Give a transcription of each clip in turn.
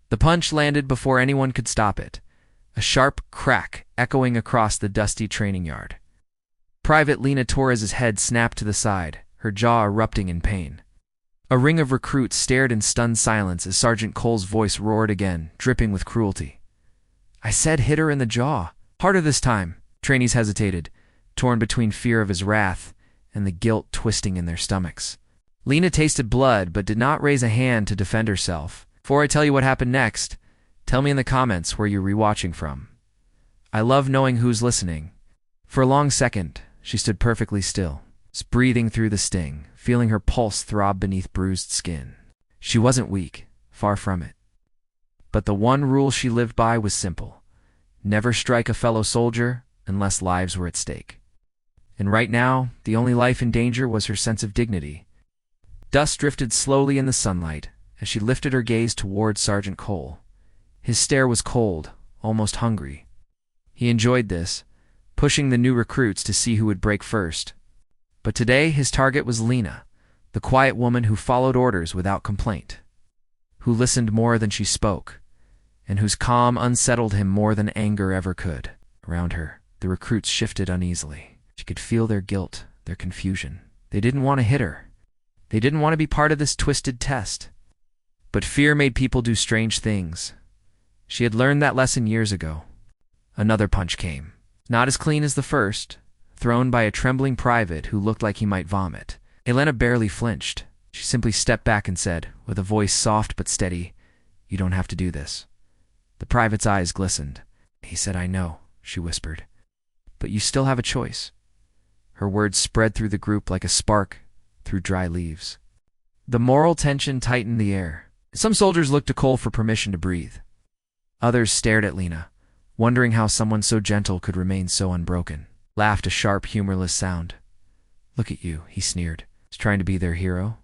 The punch landed before anyone could stop it, a sharp crack echoing across the dusty training yard. Private Lena Torres's head snapped to the side, her jaw erupting in pain. A ring of recruits stared in stunned silence as Sergeant Cole's voice roared again, dripping with cruelty. "I said hit her in the jaw. Harder this time." Trainees hesitated, torn between fear of his wrath and the guilt twisting in their stomachs. Lena tasted blood but did not raise a hand to defend herself. "Before I tell you what happened next, tell me in the comments where you're rewatching from. I love knowing who's listening." For a long second, she stood perfectly still, breathing through the sting, feeling her pulse throb beneath bruised skin. She wasn't weak, far from it. But the one rule she lived by was simple: never strike a fellow soldier unless lives were at stake. And right now, the only life in danger was her sense of dignity. Dust drifted slowly in the sunlight as she lifted her gaze toward Sergeant Cole. His stare was cold, almost hungry. He enjoyed this, pushing the new recruits to see who would break first. But today his target was Lena, the quiet woman who followed orders without complaint, who listened more than she spoke, and whose calm unsettled him more than anger ever could. Around her, the recruits shifted uneasily. She could feel their guilt, their confusion. They didn't want to hit her. They didn't want to be part of this twisted test. But fear made people do strange things. She had learned that lesson years ago. Another punch came, not as clean as the first, thrown by a trembling private who looked like he might vomit. Elena barely flinched. She simply stepped back and said, with a voice soft but steady, "You don't have to do this." The private's eyes glistened. "He said I know," she whispered. "But you still have a choice." Her words spread through the group like a spark through dry leaves. The moral tension tightened the air. Some soldiers looked to Cole for permission to breathe. Others stared at Lena, wondering how someone so gentle could remain so unbroken. Laughed a sharp, humorless sound. "Look at you," he sneered. "He's trying to be their hero.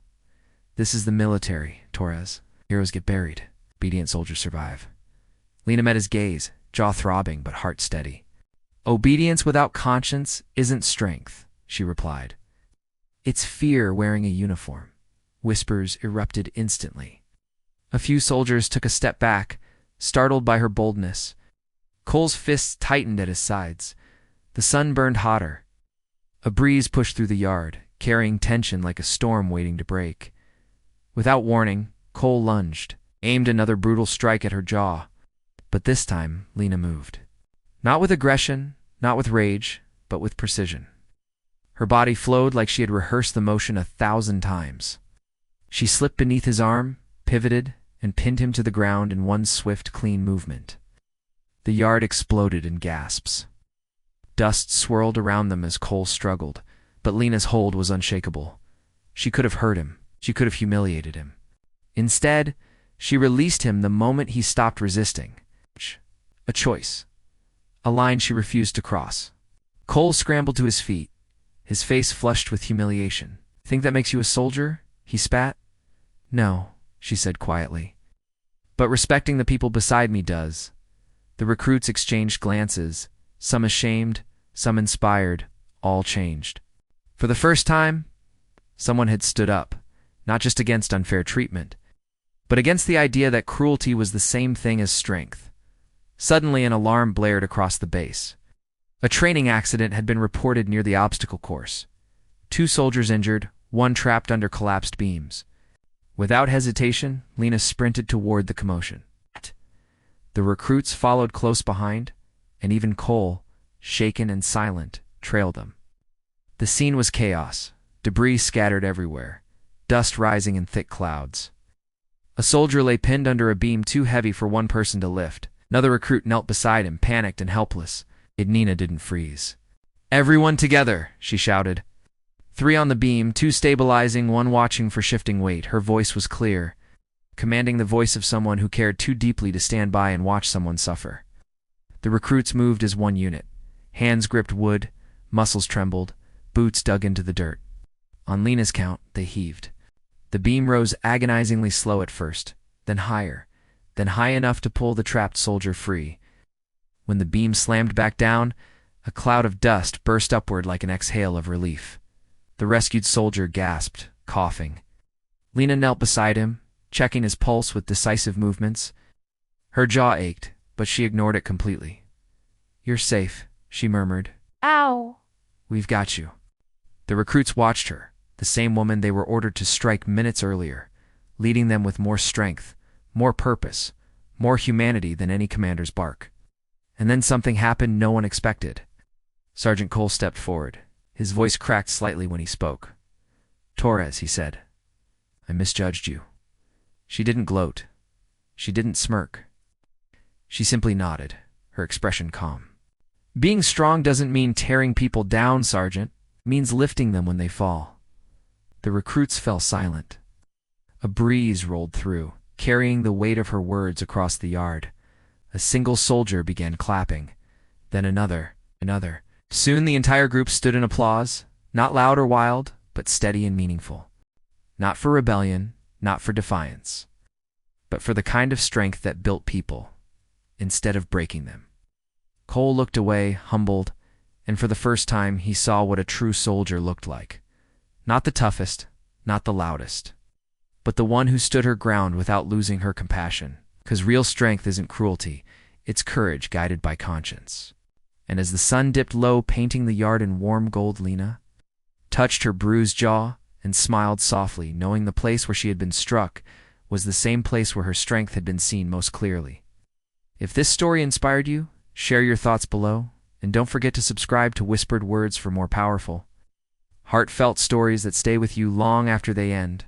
This is the military, Torres. Heroes get buried. Obedient soldiers survive." Lena met his gaze, jaw throbbing but heart steady. "Obedience without conscience isn't strength," she replied. "It's fear wearing a uniform." Whispers erupted instantly. A few soldiers took a step back, startled by her boldness. Cole's fists tightened at his sides. The sun burned hotter. A breeze pushed through the yard, carrying tension like a storm waiting to break. Without warning, Cole lunged, aimed another brutal strike at her jaw. But this time, Lena moved. Not with aggression, not with rage, but with precision. Her body flowed like she had rehearsed the motion 1,000 times. She slipped beneath his arm, pivoted, and pinned him to the ground in one swift, clean movement. The yard exploded in gasps. Dust swirled around them as Cole struggled, but Lena's hold was unshakable. She could have hurt him. She could have humiliated him. Instead, she released him the moment he stopped resisting. A choice. A line she refused to cross. Cole scrambled to his feet, his face flushed with humiliation. "Think that makes you a soldier?" he spat. "No," she said quietly. "But respecting the people beside me does." The recruits exchanged glances, some ashamed, some inspired, all changed. For the first time, someone had stood up, not just against unfair treatment, but against the idea that cruelty was the same thing as strength. Suddenly, an alarm blared across the base. A training accident had been reported near the obstacle course. 2 soldiers injured, 1 trapped under collapsed beams. Without hesitation, Lena sprinted toward the commotion. The recruits followed close behind, and even Cole, shaken and silent, trailed them. The scene was chaos, debris scattered everywhere, dust rising in thick clouds. A soldier lay pinned under a beam too heavy for one person to lift. Another recruit knelt beside him, panicked and helpless. Nina didn't freeze. "Everyone together," she shouted. 3 on the beam, 2 stabilizing, 1 watching for shifting weight. Her voice was clear, commanding the voice of someone who cared too deeply to stand by and watch someone suffer. The recruits moved as one unit. Hands gripped wood, muscles trembled, boots dug into the dirt. On Lena's count, they heaved. The beam rose agonizingly slow at first, then higher, then high enough to pull the trapped soldier free. When the beam slammed back down, a cloud of dust burst upward like an exhale of relief. The rescued soldier gasped, coughing. Lena knelt beside him, checking his pulse with decisive movements. Her jaw ached, but she ignored it completely. "You're safe," she murmured. Ow! "We've got you." The recruits watched her, the same woman they were ordered to strike minutes earlier, leading them with more strength, more purpose, more humanity than any commander's bark. And then something happened no one expected. Sergeant Cole stepped forward. His voice cracked slightly when he spoke. "Torres," he said, "I misjudged you." She didn't gloat. She didn't smirk. She simply nodded, her expression calm. "Being strong doesn't mean tearing people down, Sergeant. It means lifting them when they fall." The recruits fell silent. A breeze rolled through, carrying the weight of her words across the yard. A single soldier began clapping, then another. Soon the entire group stood in applause, not loud or wild, but steady and meaningful. Not for rebellion, not for defiance, but for the kind of strength that built people, instead of breaking them. Cole looked away, humbled, and for the first time he saw what a true soldier looked like. Not the toughest, not the loudest, but the one who stood her ground without losing her compassion. Because real strength isn't cruelty, it's courage guided by conscience. And as the sun dipped low, painting the yard in warm gold, Lena touched her bruised jaw and smiled softly, knowing the place where she had been struck was the same place where her strength had been seen most clearly. If this story inspired you, share your thoughts below, and don't forget to subscribe to Whispered Words for more powerful, heartfelt stories that stay with you long after they end.